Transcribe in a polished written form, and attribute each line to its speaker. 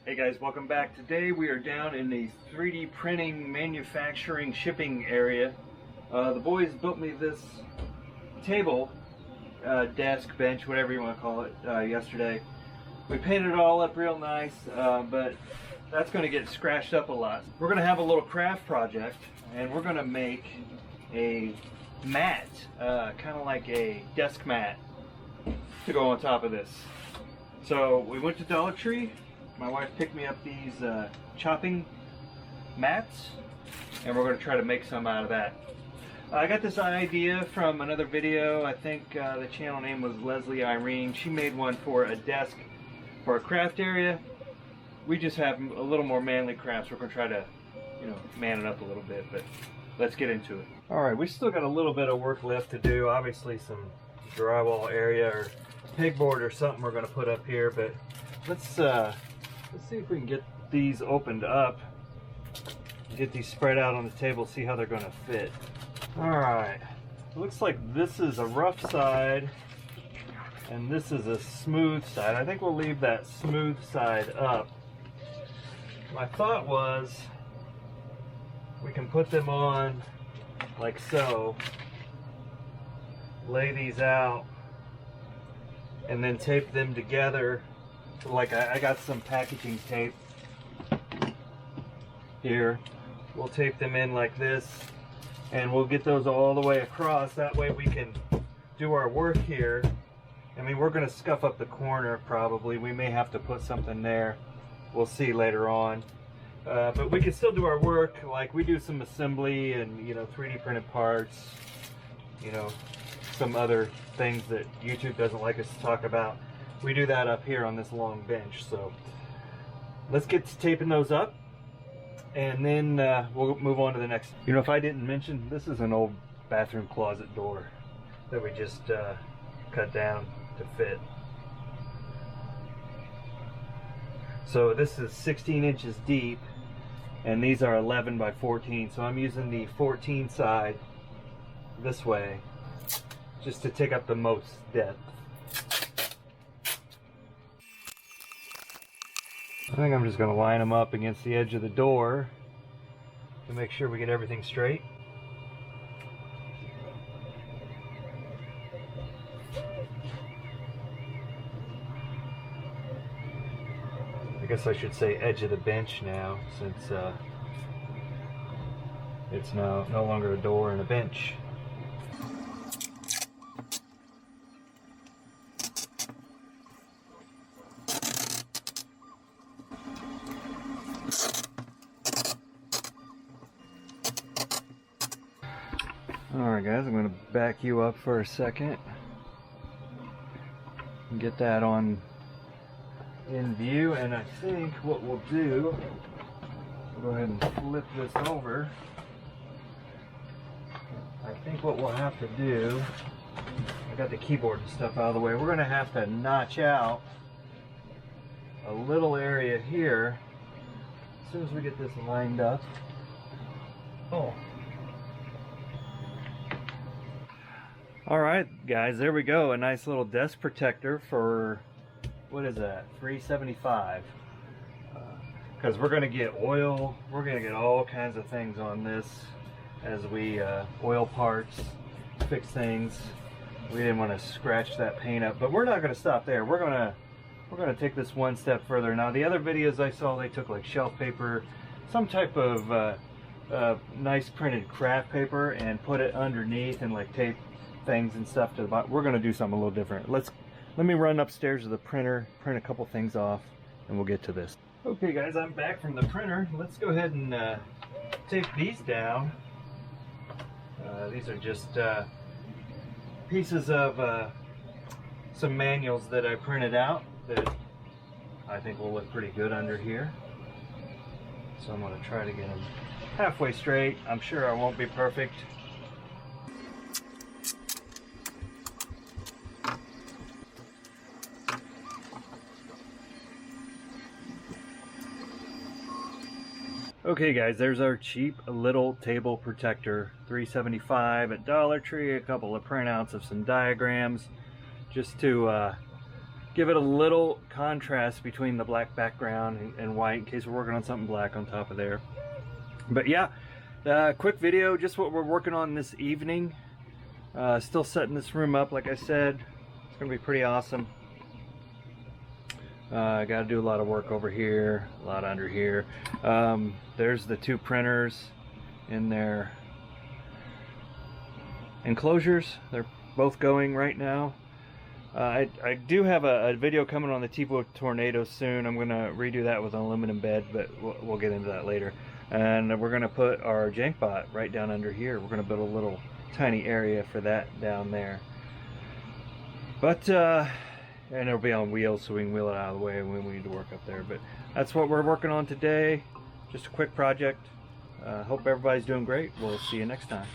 Speaker 1: Hey guys, welcome back. Today we are down in the 3D printing, manufacturing, shipping area. The boys built me this table, desk, bench, whatever you want to call it, yesterday. We painted it all up real nice, but that's going to get scratched up a lot. We're going to have a little craft project, and we're going to make a mat, kind of like a desk mat, to go on top of this. So we went to Dollar Tree. My wife picked me up these chopping mats, and we're going to try to make some out of that. I got this idea from another video. I think the channel name was Leslie Irene. She made one for a desk for a craft area. We just have a little more manly crafts. We're going to try to, man it up a little bit, but let's get into it. All right, we still got a little bit of work left to do. Obviously some drywall area or pegboard or something we're going to put up here, but let's see if we can get these opened up, get these spread out on the table, see how they're going to fit. Alright, looks like this is a rough side and this is a smooth side. I think we'll leave that smooth side up. My thought was we can put them on like so, lay these out, and then tape them together. Like I got some packaging tape here. We'll tape them in like this, and we'll get those all the way across. That way we can do our work here. I mean, we're going to scuff up the corner probably. We may have to put something there. We'll see later on. But we can still do our work. Like we do some assembly and 3D printed parts. Some other things that YouTube doesn't like us to talk about. We do that up here on this long bench. So let's get to taping those up, and then we'll move on to the next. If I didn't mention, this is an old bathroom closet door that we just cut down to fit. So this is 16 inches deep, and these are 11 by 14. So I'm using the 14 side this way, just to take up the most depth. I think I'm just going to line them up against the edge of the door to make sure we get everything straight. I guess I should say edge of the bench now, since it's no longer a door and a bench. Alright guys, I'm going to back you up for a second and get that on in view, and I think what we'll do, we'll go ahead and flip this over. I think what we'll have to do, I got the keyboard and stuff out of the way, we're going to have to notch out a little area here as soon as we get this lined up. Alright guys, there we go, a nice little desk protector for, what is that, $3.75. Because we're going to get oil, we're going to get all kinds of things on this as we oil parts, fix things. We didn't want to scratch that paint up, but we're not going to stop there. We're going to take this one step further. Now the other videos I saw, they took like shelf paper, some type of nice printed craft paper, and put it underneath and like tape things and stuff to the bottom. We're going to do something a little different. Let me run upstairs to the printer, print a couple things off, and we'll get to this. Okay guys, I'm back from the printer. Let's go ahead and tape these down. These are just pieces of some manuals that I printed out that I think will look pretty good under here. So I'm going to try to get them halfway straight. I'm sure I won't be perfect. Okay guys, there's our cheap little table protector, $3.75 at Dollar Tree. A couple of printouts of some diagrams just to give it a little contrast between the black background and white in case we're working on something black on top of there. But yeah, quick video, just what we're working on this evening. Still setting this room up, like I said. It's gonna be pretty awesome. I got to do a lot of work over here, a lot under here. There's the two printers in their enclosures. They're both going right now. I do have a video coming on the Tipo Tornado soon. I'm gonna redo that with an aluminum bed, but we'll get into that later. And we're gonna put our JankBot right down under here. We're gonna build a little tiny area for that down there. But and it'll be on wheels so we can wheel it out of the way when we need to work up there. But that's what we're working on today. Just a quick project. Hope everybody's doing great. We'll see you next time.